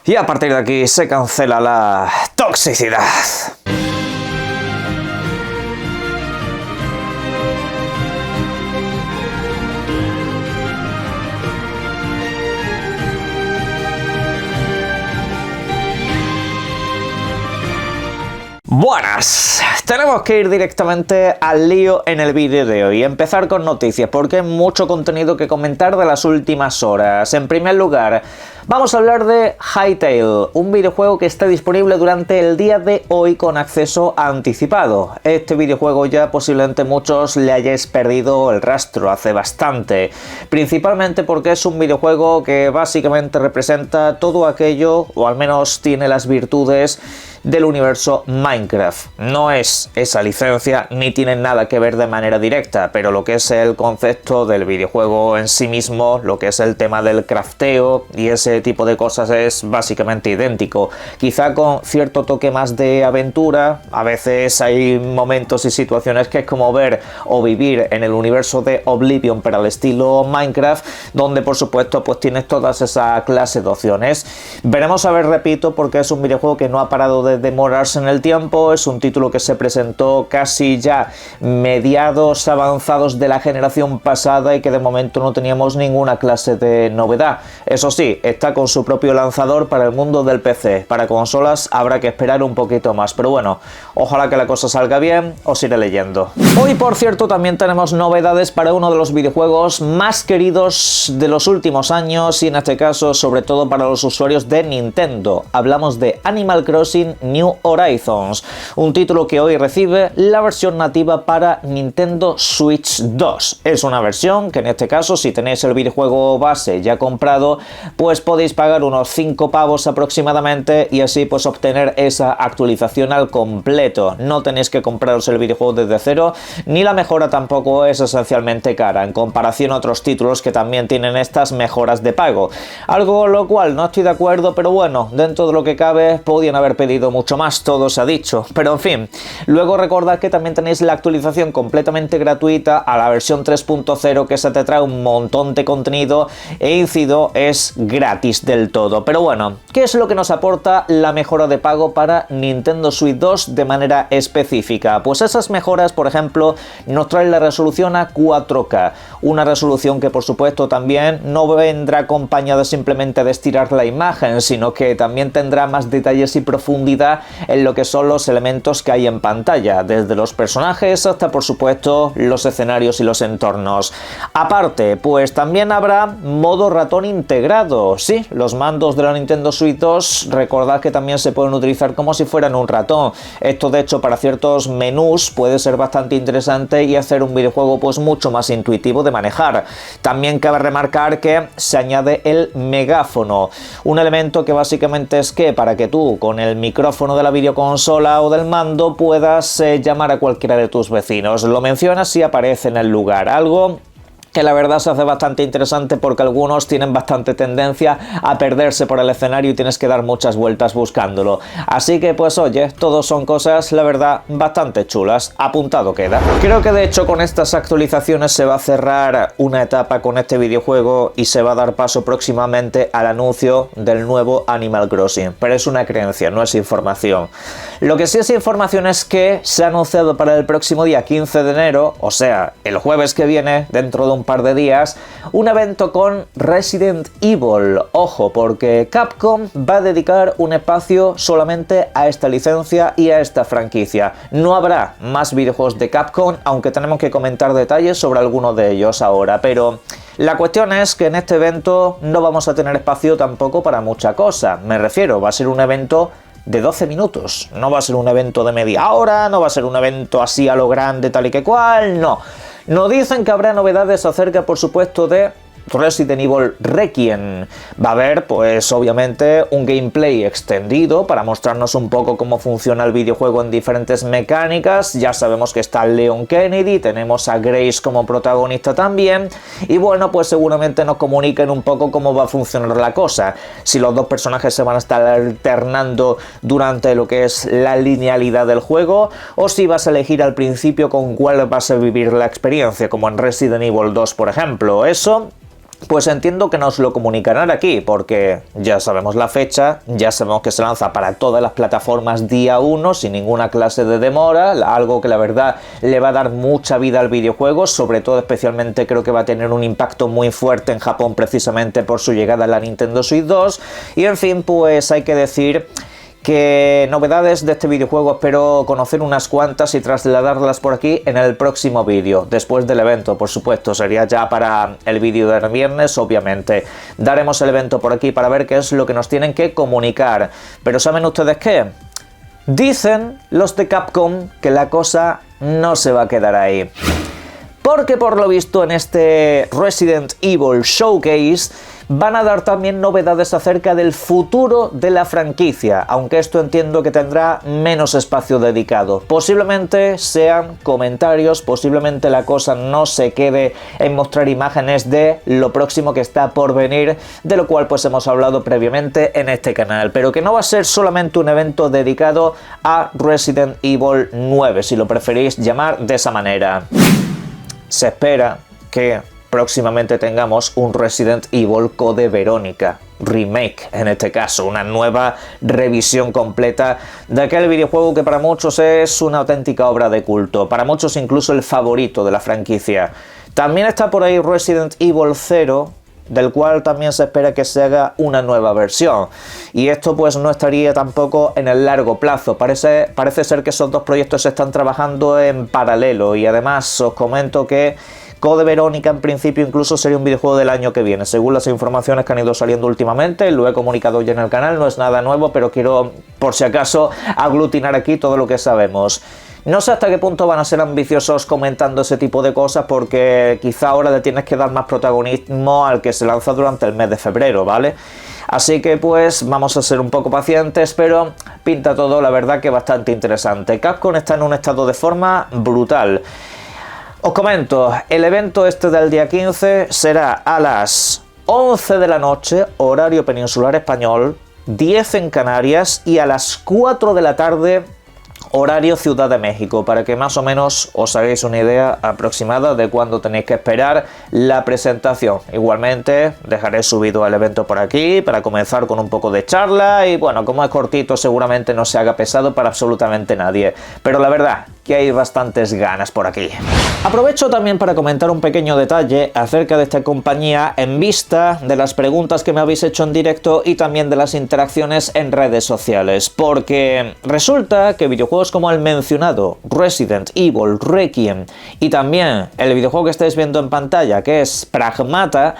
Y a partir de aquí se cancela la toxicidad. Buenas, tenemos que ir directamente al lío en el vídeo de hoy y empezar con noticias porque hay mucho contenido que comentar de las últimas horas. En primer lugar, vamos a hablar de Hytale, un videojuego que está disponible durante el día de hoy con acceso anticipado. Este videojuego ya posiblemente muchos le hayáis perdido el rastro hace bastante, principalmente porque es un videojuego que básicamente representa todo aquello, o al menos tiene las virtudes del universo Minecraft. No es esa licencia ni tiene nada que ver de manera directa, pero lo que es el concepto del videojuego en sí mismo, lo que es el tema del crafteo y ese tipo de cosas es básicamente idéntico. Quizá con cierto toque más de aventura. A veces hay momentos y situaciones que es como ver o vivir en el universo de Oblivion pero al estilo Minecraft, donde por supuesto pues tienes todas esa clase de opciones. Veremos a ver, repito, porque es un videojuego que no ha parado de demorarse en el tiempo. Es un título que se presentó casi ya mediados avanzados de la generación pasada y que de momento no teníamos ninguna clase de novedad. Eso sí, está con su propio lanzador para el mundo del PC. Para consolas habrá que esperar un poquito más, pero bueno, ojalá que la cosa salga bien, os iré leyendo. Hoy, por cierto, también tenemos novedades para uno de los videojuegos más queridos de los últimos años y en este caso sobre todo para los usuarios de Nintendo. Hablamos de Animal Crossing New Horizons, un título que hoy recibe la versión nativa para Nintendo Switch 2. Es una versión que en este caso, si tenéis el videojuego base ya comprado, pues podéis pagar unos 5 pavos aproximadamente y así pues obtener esa actualización al completo. No tenéis que compraros el videojuego desde cero, ni la mejora tampoco es esencialmente cara en comparación a otros títulos que también tienen estas mejoras de pago. Algo con lo cual no estoy de acuerdo, pero bueno, dentro de lo que cabe podían haber pedido mucho más, todo se ha dicho, pero en fin. Luego recordad que también tenéis la actualización completamente gratuita a la versión 3.0 que se te trae un montón de contenido e incido, es gratis del todo. Pero bueno, ¿qué es lo que nos aporta la mejora de pago para Nintendo Switch 2 de manera específica? Pues esas mejoras, por ejemplo, nos traen la resolución a 4K, una resolución que por supuesto también no vendrá acompañada simplemente de estirar la imagen, sino que también tendrá más detalles y profundidad en lo que son los elementos que hay en pantalla, desde los personajes hasta por supuesto los escenarios y los entornos. Aparte, pues también habrá modo ratón integrado. Sí, los mandos de la Nintendo Switch 2, recordad que también se pueden utilizar como si fueran un ratón. Esto de hecho para ciertos menús puede ser bastante interesante y hacer un videojuego pues mucho más intuitivo de manejar. También cabe remarcar que se añade el megáfono, un elemento que básicamente es que para que tú con el micrófono de la videoconsola o del mando puedas llamar a cualquiera de tus vecinos. Lo mencionas y aparece en el lugar, algo que la verdad se hace bastante interesante porque algunos tienen bastante tendencia a perderse por el escenario y tienes que dar muchas vueltas buscándolo. Así que pues oye, todos son cosas, la verdad, bastante chulas. Apuntado queda. Creo que de hecho con estas actualizaciones se va a cerrar una etapa con este videojuego y se va a dar paso próximamente al anuncio del nuevo Animal Crossing. Pero es una creencia, no es información. Lo que sí es información es que se ha anunciado para el próximo día 15 de enero, o sea, el jueves que viene, dentro de un par de días, un evento con Resident Evil. Ojo, porque Capcom va a dedicar un espacio solamente a esta licencia y a esta franquicia. No habrá más videojuegos de Capcom, aunque tenemos que comentar detalles sobre algunos de ellos ahora, pero la cuestión es que en este evento no vamos a tener espacio tampoco para mucha cosa. Me refiero, va a ser un evento de 12 minutos, no va a ser un evento de media hora, no va a ser un evento así a lo grande tal y que cual, no. Nos dicen que habrá novedades acerca, por supuesto, de Resident Evil Requiem. Va a haber, pues obviamente, un gameplay extendido para mostrarnos un poco cómo funciona el videojuego en diferentes mecánicas. Ya sabemos que está Leon Kennedy, tenemos a Grace como protagonista también, y bueno, pues seguramente nos comuniquen un poco cómo va a funcionar la cosa. Si los dos personajes se van a estar alternando durante lo que es la linealidad del juego, o si vas a elegir al principio con cuál vas a vivir la experiencia, como en Resident Evil 2, por ejemplo. Eso pues entiendo que nos lo comunicarán aquí, porque ya sabemos la fecha, ya sabemos que se lanza para todas las plataformas día 1, sin ninguna clase de demora, algo que la verdad le va a dar mucha vida al videojuego, sobre todo especialmente creo que va a tener un impacto muy fuerte en Japón precisamente por su llegada a la Nintendo Switch 2, y en fin, pues hay que decir que novedades de este videojuego espero conocer unas cuantas y trasladarlas por aquí en el próximo vídeo, después del evento, por supuesto, sería ya para el vídeo del viernes, obviamente. Daremos el evento por aquí para ver qué es lo que nos tienen que comunicar. Pero ¿saben ustedes qué? Dicen los de Capcom que la cosa no se va a quedar ahí. Porque por lo visto en este Resident Evil Showcase van a dar también novedades acerca del futuro de la franquicia, aunque esto entiendo que tendrá menos espacio dedicado. Posiblemente sean comentarios, posiblemente la cosa no se quede en mostrar imágenes de lo próximo que está por venir, de lo cual pues hemos hablado previamente en este canal, pero que no va a ser solamente un evento dedicado a Resident Evil 9, si lo preferís llamar de esa manera. Se espera que próximamente tengamos un Resident Evil Code Verónica, remake en este caso, una nueva revisión completa de aquel videojuego que para muchos es una auténtica obra de culto, para muchos incluso el favorito de la franquicia. También está por ahí Resident Evil 0, del cual también se espera que se haga una nueva versión, y esto pues no estaría tampoco en el largo plazo, parece ser que esos dos proyectos se están trabajando en paralelo, y además os comento que Code Verónica en principio incluso sería un videojuego del año que viene, según las informaciones que han ido saliendo últimamente. Lo he comunicado ya en el canal, no es nada nuevo, pero quiero por si acaso aglutinar aquí todo lo que sabemos. No sé hasta qué punto van a ser ambiciosos comentando ese tipo de cosas, porque quizá ahora le tienes que dar más protagonismo al que se lanza durante el mes de febrero, ¿vale? Así que pues vamos a ser un poco pacientes, pero pinta todo la verdad que bastante interesante. Capcom está en un estado de forma brutal. Os comento, el evento este del día 15 será a las 11 de la noche, horario peninsular español, 10 en Canarias, y a las 4 de la tarde, horario Ciudad de México, para que más o menos os hagáis una idea aproximada de cuándo tenéis que esperar la presentación. Igualmente dejaré subido el evento por aquí para comenzar con un poco de charla, y bueno, como es cortito seguramente no se haga pesado para absolutamente nadie, pero la verdad que hay bastantes ganas por aquí. Aprovecho también para comentar un pequeño detalle acerca de esta compañía en vista de las preguntas que me habéis hecho en directo y también de las interacciones en redes sociales, porque resulta que videojuegos como el mencionado Resident Evil Requiem y también el videojuego que estáis viendo en pantalla, que es Pragmata,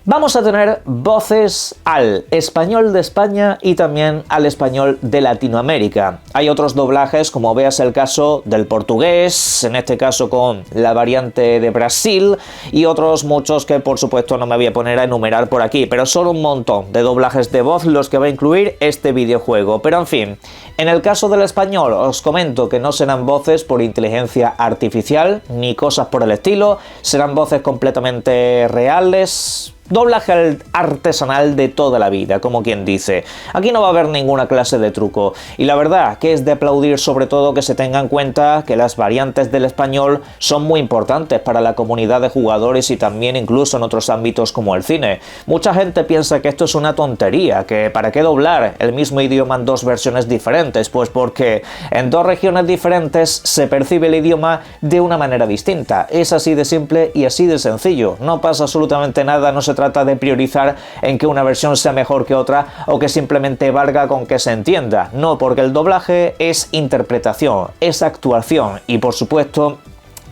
vamos a tener voces al español de España y también al español de Latinoamérica. Hay otros doblajes, como veas el caso del portugués, en este caso con la variante de Brasil, y otros muchos que por supuesto no me voy a poner a enumerar por aquí, pero son un montón de doblajes de voz los que va a incluir este videojuego. Pero en fin, en el caso del español os comento que no serán voces por inteligencia artificial ni cosas por el estilo, serán voces completamente reales, doblaje artesanal de toda la vida, como quien dice. Aquí no va a haber ninguna clase de truco, y la verdad que es de aplaudir sobre todo que se tenga en cuenta que las variantes del español son muy importantes para la comunidad de jugadores y también incluso en otros ámbitos como el cine. Mucha gente piensa que esto es una tontería, que para qué doblar el mismo idioma en dos versiones diferentes, pues porque en dos regiones diferentes se percibe el idioma de una manera distinta. Es así de simple y así de sencillo, no pasa absolutamente nada, no se trata de priorizar en que una versión sea mejor que otra o que simplemente valga con que se entienda. No, porque el doblaje es interpretación, es actuación, y por supuesto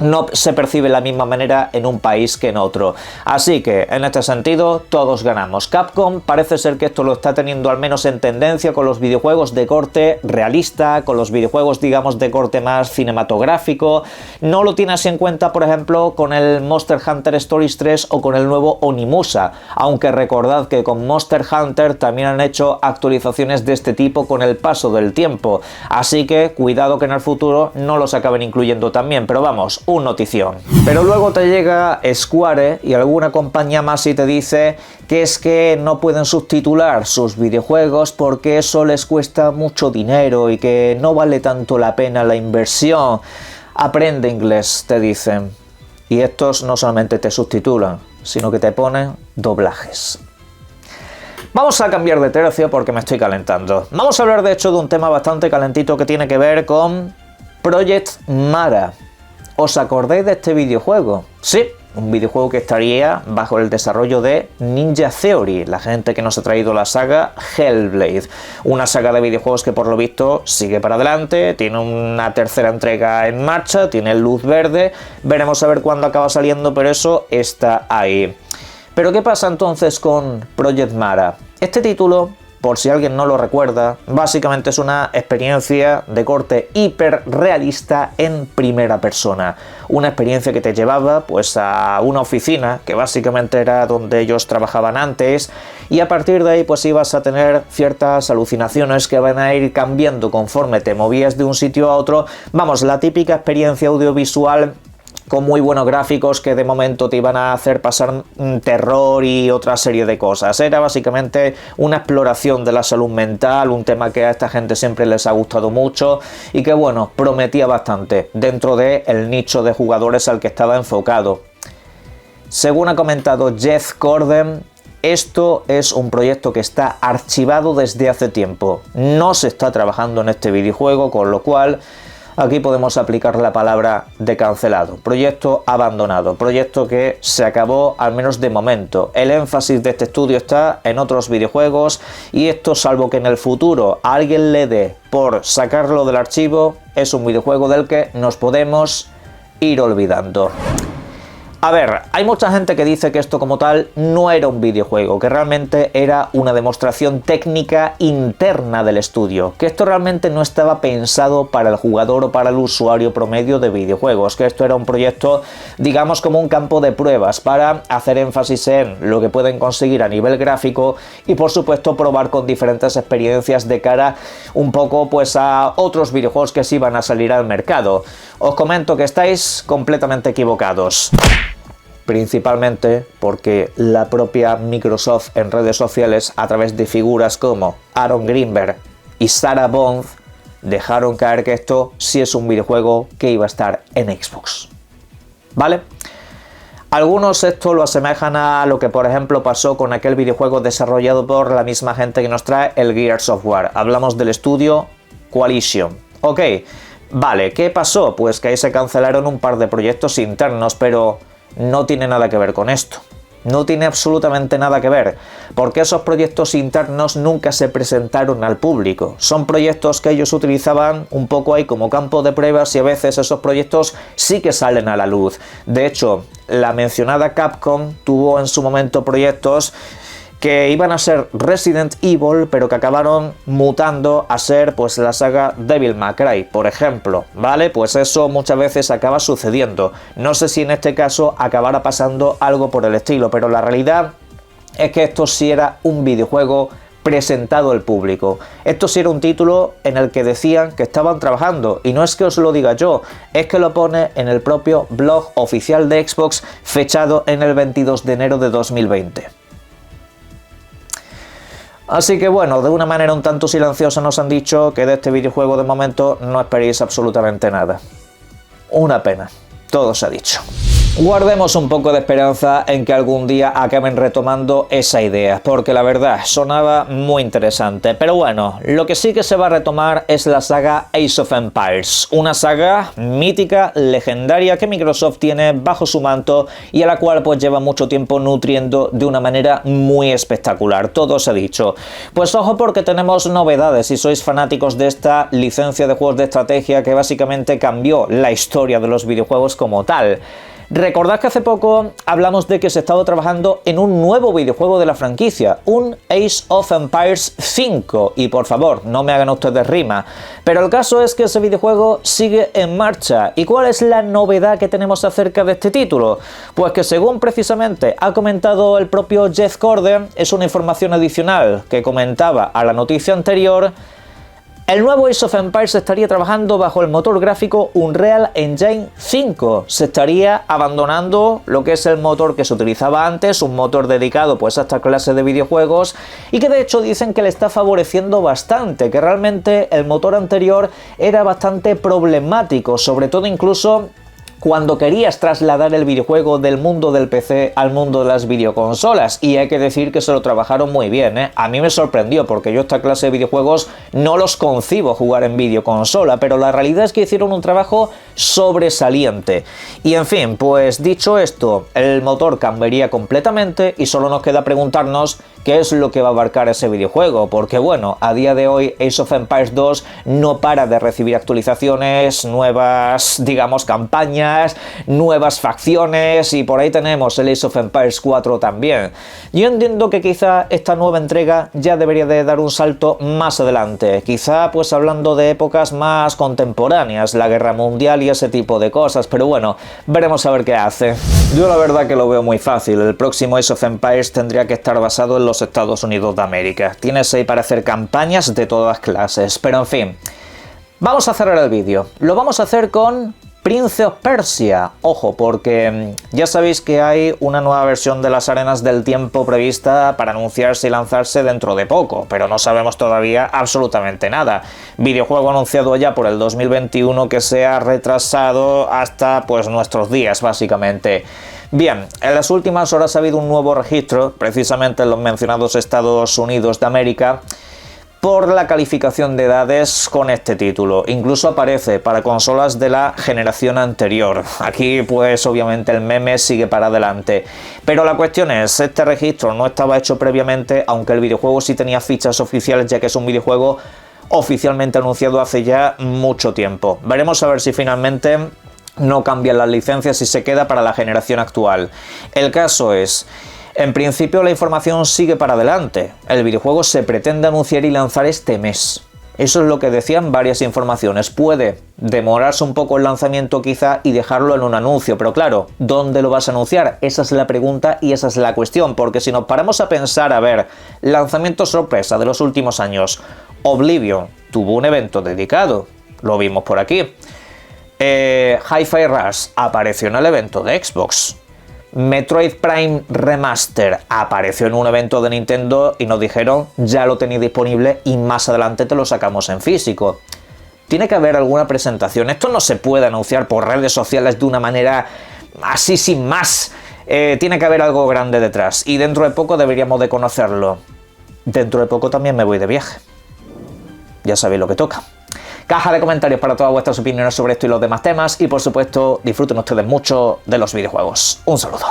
no se percibe de la misma manera en un país que en otro. Así que, en este sentido, todos ganamos. Capcom parece ser que esto lo está teniendo al menos en tendencia con los videojuegos de corte realista, con los videojuegos, digamos, de corte más cinematográfico. No lo tiene así en cuenta, por ejemplo, con el Monster Hunter Stories 3 o con el nuevo Onimusha, aunque recordad que con Monster Hunter también han hecho actualizaciones de este tipo con el paso del tiempo. Así que, cuidado que en el futuro no los acaben incluyendo también, pero vamos, un notición. Pero luego te llega Square y alguna compañía más y te dice que es que no pueden subtitular sus videojuegos porque eso les cuesta mucho dinero y que no vale tanto la pena la inversión. Aprende inglés, te dicen. Y estos no solamente te subtitulan, sino que te ponen doblajes. Vamos a cambiar de tercio porque me estoy calentando. Vamos a hablar de hecho de un tema bastante calentito que tiene que ver con Project Mara. ¿Os acordáis de este videojuego? Sí, un videojuego que estaría bajo el desarrollo de Ninja Theory, la gente que nos ha traído la saga Hellblade. Una saga de videojuegos que por lo visto sigue para adelante, tiene una tercera entrega en marcha, tiene luz verde, veremos a ver cuándo acaba saliendo, pero eso está ahí. Pero ¿qué pasa entonces con Project Mara? Este título, por si alguien no lo recuerda, básicamente es una experiencia de corte hiperrealista en primera persona. Una experiencia que te llevaba pues a una oficina, que básicamente era donde ellos trabajaban antes, y a partir de ahí pues ibas a tener ciertas alucinaciones que van a ir cambiando conforme te movías de un sitio a otro. Vamos, la típica experiencia audiovisual con muy buenos gráficos que de momento te iban a hacer pasar terror y otra serie de cosas. Era básicamente una exploración de la salud mental, un tema que a esta gente siempre les ha gustado mucho y que bueno, prometía bastante dentro del nicho de jugadores al que estaba enfocado. Según ha comentado Jeff Gordon, esto es un proyecto que está archivado desde hace tiempo. No se está trabajando en este videojuego, con lo cual aquí podemos aplicar la palabra de cancelado, proyecto abandonado, proyecto que se acabó al menos de momento. El énfasis de este estudio está en otros videojuegos y esto, salvo que en el futuro alguien le dé por sacarlo del archivo, es un videojuego del que nos podemos ir olvidando. A ver, hay mucha gente que dice que esto como tal no era un videojuego, que realmente era una demostración técnica interna del estudio, que esto realmente no estaba pensado para el jugador o para el usuario promedio de videojuegos, que esto era un proyecto, digamos, como un campo de pruebas para hacer énfasis en lo que pueden conseguir a nivel gráfico y por supuesto probar con diferentes experiencias de cara un poco pues a otros videojuegos que sí van a salir al mercado. Os comento que estáis completamente equivocados. Principalmente porque la propia Microsoft en redes sociales, a través de figuras como Aaron Greenberg y Sarah Bond, dejaron caer que esto sí es un videojuego que iba a estar en Xbox. ¿Vale? Algunos esto lo asemejan a lo que por ejemplo pasó con aquel videojuego desarrollado por la misma gente que nos trae el Gears of War. Hablamos del estudio Coalition. Ok, vale, ¿qué pasó? Pues que ahí se cancelaron un par de proyectos internos, pero no tiene nada que ver con esto. No tiene absolutamente nada que ver, porque esos proyectos internos nunca se presentaron al público. Son proyectos que ellos utilizaban un poco ahí como campo de pruebas y a veces esos proyectos sí que salen a la luz. De hecho, la mencionada Capcom tuvo en su momento proyectos que iban a ser Resident Evil, pero que acabaron mutando a ser pues la saga Devil May Cry, por ejemplo, ¿vale? Pues eso muchas veces acaba sucediendo. No sé si en este caso acabará pasando algo por el estilo, pero la realidad es que esto sí era un videojuego presentado al público. Esto sí era un título en el que decían que estaban trabajando, y no es que os lo diga yo, es que lo pone en el propio blog oficial de Xbox, fechado en el 22 de enero de 2020. Así que bueno, de una manera un tanto silenciosa nos han dicho que de este videojuego de momento no esperéis absolutamente nada. Una pena, todo se ha dicho. Guardemos un poco de esperanza en que algún día acaben retomando esa idea, porque la verdad sonaba muy interesante. Pero bueno, lo que sí que se va a retomar es la saga Age of Empires, una saga mítica, legendaria, que Microsoft tiene bajo su manto y a la cual pues lleva mucho tiempo nutriendo de una manera muy espectacular, todo se ha dicho. Pues ojo, porque tenemos novedades si sois fanáticos de esta licencia de juegos de estrategia que básicamente cambió la historia de los videojuegos como tal. Recordad que hace poco hablamos de que se estaba trabajando en un nuevo videojuego de la franquicia, un Age of Empires 5, y por favor, no me hagan ustedes rima, pero el caso es que ese videojuego sigue en marcha. ¿Y cuál es la novedad que tenemos acerca de este título? Pues que según precisamente ha comentado el propio Jeff Gordon, es una información adicional que comentaba a la noticia anterior. El nuevo Age of Empires estaría trabajando bajo el motor gráfico Unreal Engine 5. Se estaría abandonando lo que es el motor que se utilizaba antes, un motor dedicado pues a esta clase de videojuegos, y que de hecho dicen que le está favoreciendo bastante, que realmente el motor anterior era bastante problemático, sobre todo incluso cuando querías trasladar el videojuego del mundo del PC al mundo de las videoconsolas, y hay que decir que se lo trabajaron muy bien, ¿eh? A mí me sorprendió porque yo esta clase de videojuegos no los concibo jugar en videoconsola, pero la realidad es que hicieron un trabajo sobresaliente. Y en fin, pues dicho esto, el motor cambiaría completamente y solo nos queda preguntarnos qué es lo que va a abarcar ese videojuego, porque bueno, a día de hoy Age of Empires 2 no para de recibir actualizaciones, nuevas, digamos, campañas, nuevas facciones, y por ahí tenemos el Age of Empires 4 también. Yo entiendo que quizá esta nueva entrega ya debería de dar un salto más adelante, quizá pues hablando de épocas más contemporáneas, la Guerra Mundial y ese tipo de cosas, pero bueno, veremos a ver qué hace. Yo la verdad que lo veo muy fácil, el próximo Age of Empires tendría que estar basado en los Estados Unidos de América. Tienes ahí para hacer campañas de todas clases, pero en fin, vamos a cerrar el vídeo. Lo vamos a hacer con Prince of Persia. Ojo, porque ya sabéis que hay una nueva versión de las Arenas del Tiempo prevista para anunciarse y lanzarse dentro de poco, pero no sabemos todavía absolutamente nada. Videojuego anunciado ya por el 2021 que se ha retrasado hasta pues nuestros días, básicamente. Bien, en las últimas horas ha habido un nuevo registro, precisamente en los mencionados Estados Unidos de América, por la calificación de edades con este título. Incluso aparece para consolas de la generación anterior. Aquí pues obviamente el meme sigue para adelante. Pero la cuestión es, este registro no estaba hecho previamente, aunque el videojuego sí tenía fichas oficiales, ya que es un videojuego oficialmente anunciado hace ya mucho tiempo. Veremos a ver si finalmente no cambian las licencias y se queda para la generación actual. El caso es, en principio la información sigue para adelante. El videojuego se pretende anunciar y lanzar este mes. Eso es lo que decían varias informaciones. Puede demorarse un poco el lanzamiento quizá y dejarlo en un anuncio, pero claro, ¿dónde lo vas a anunciar? Esa es la pregunta y esa es la cuestión, porque si nos paramos a pensar, a ver, lanzamiento sorpresa de los últimos años, Oblivion tuvo un evento dedicado, lo vimos por aquí. Hi-Fi Rush apareció en el evento de Xbox. Metroid Prime Remaster apareció en un evento de Nintendo y nos dijeron ya lo tenéis disponible y más adelante te lo sacamos en físico. Tiene que haber alguna presentación. Esto no se puede anunciar por redes sociales de una manera así sin más. Tiene que haber algo grande detrás y dentro de poco deberíamos de conocerlo. Dentro de poco también me voy de viaje. Ya sabéis lo que toca. Caja de comentarios para todas vuestras opiniones sobre esto y los demás temas y por supuesto disfruten ustedes mucho de los videojuegos. Un saludo.